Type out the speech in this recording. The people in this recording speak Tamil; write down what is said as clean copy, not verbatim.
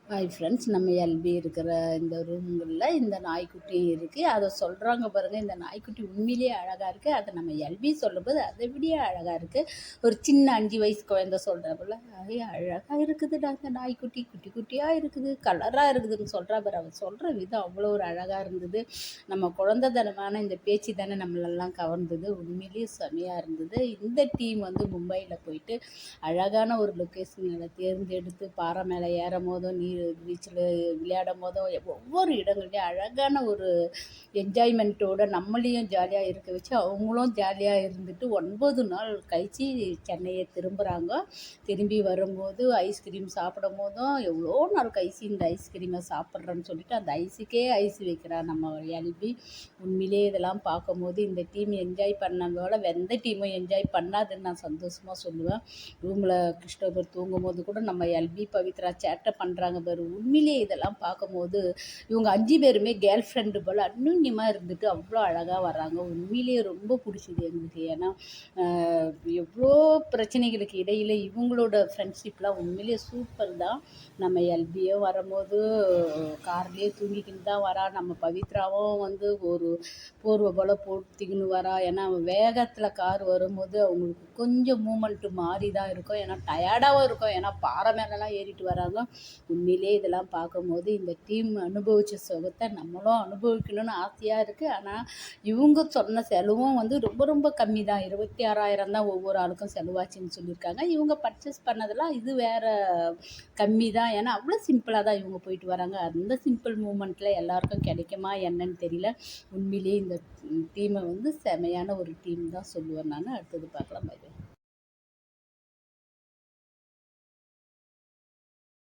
ஹாய் ஃப்ரெண்ட்ஸ், நம்ம எல்பி இருக்கிற இந்த ரூம்களில் இந்த நாய்க்குட்டி இருக்குது. அதை சொல்கிறாங்க பாருங்கள். இந்த நாய்க்குட்டி உண்மையிலேயே அழகாக இருக்குது. அதை நம்ம எல்பி சொல்லும்போது அதை விட அழகாக இருக்குது. ஒரு சின்ன 5 வயசு குழந்தை சொல்கிற போல் அழகாக இருக்குதுடா இந்த நாய்க்குட்டி, குட்டி குட்டியாக இருக்குது, கலராக இருக்குதுன்னு சொல்கிறா பாரு. அவள் சொல்கிற விதம் அவ்வளோ ஒரு அழகாக இருந்தது. நம்ம குழந்தைத்தனமான இந்த பேச்சு தானே நம்மளெல்லாம் கவர்ந்தது. உண்மையிலேயே செமையாக இருந்தது. இந்த டீம் வந்து மும்பையில் போயிட்டு அழகான ஒரு லொக்கேஷனில் தேர்ந்தெடுத்து பாறை மேலே ஏறும் போதும் பீச்சில் விளையாடும் போதும் ஒவ்வொரு இடங்கள்லையும் அழகான ஒரு என்ஜாய்மெண்ட்டோடு நம்மளையும் ஜாலியாக இருக்க வச்சு அவங்களும் ஜாலியாக இருந்துட்டு 9 நாள் கழித்து சென்னையை திரும்புகிறாங்க. திரும்பி வரும்போது ஐஸ்கிரீம் சாப்பிடும் போதும் எவ்வளோ நாள் கழிச்சு இந்த ஐஸ்கிரீமை சாப்பிட்றேன்னு சொல்லிட்டு அந்த ஐஸுக்கே ஐஸ் வைக்கிறா நம்ம எல்பி. உண்மையிலே இதெல்லாம் பார்க்கும்போது இந்த டீம் என்ஜாய் பண்ணதோட எந்த டீமும் என்ஜாய் பண்ணாதுன்னு நான் சந்தோஷமாக சொல்லுவேன். ரூமில் கிறிஸ்டோபர் தூங்கும்போது கூட நம்ம எல்பி பவித்ரா சேட்டை பண்ணுறாங்க பாரு. உண்மையிலே இதெல்லாம் பார்க்கும்போது இவங்க 5 பேருமே கேர்ள் ஃப்ரெண்டு போல் அந்யுன்யமாக இருந்துட்டு அவ்வளோ அழகாக வர்றாங்க. உண்மையிலேயே ரொம்ப பிடிச்சிது எங்களுக்கு. ஏன்னா எவ்வளோ பிரச்சனைகளுக்கு இடையில் இவங்களோட ஃப்ரெண்ட்ஷிப்லாம் உண்மையிலேயே சூப்பர் தான். நம்ம எல்பியும் வரும்போது கார்லேயே தூங்கிக்கின்னு தான் வரா. நம்ம பவித்ராவும் வந்து ஒரு போர்வை போல் போட்டிக்கின்னு வரா. ஏன்னா வேகத்தில் கார் வரும்போது அவங்களுக்கு கொஞ்சம் மூமெண்ட்டு மாறி தான் இருக்கும். ஏன்னா டயர்டாகவும் இருக்கும். ஏன்னா பாறை மேலெலாம் ஏறிட்டு வராங்க. உண்மையிலே இதெல்லாம் பார்க்கும்போது இந்த டீம் அனுபவித்த சுகத்தை நம்மளும் அனுபவிக்கணும்னு ஆசையாக இருக்குது. ஆனால் இவங்க சொன்ன செலவும் வந்து ரொம்ப ரொம்ப கம்மி தான். 26,000 தான் ஒவ்வொரு ஆளுக்கும் செலவாச்சுன்னு சொல்லியிருக்காங்க. இவங்க பர்ச்சேஸ் பண்ணதெல்லாம் இது வேறு கம்மி தான். ஏன்னா அவ்வளோ சிம்பிளாக தான் இவங்க போயிட்டு வராங்க. அந்த சிம்பிள் மூமெண்ட்டில் எல்லாருக்கும் கிடைக்குமா என்னன்னு தெரியல. உண்மையிலேயே இந்த டீமை வந்து செமையான ஒரு டீம் தான் சொல்லுவேன் நான். அடுத்தது பார்க்கலாம். பை.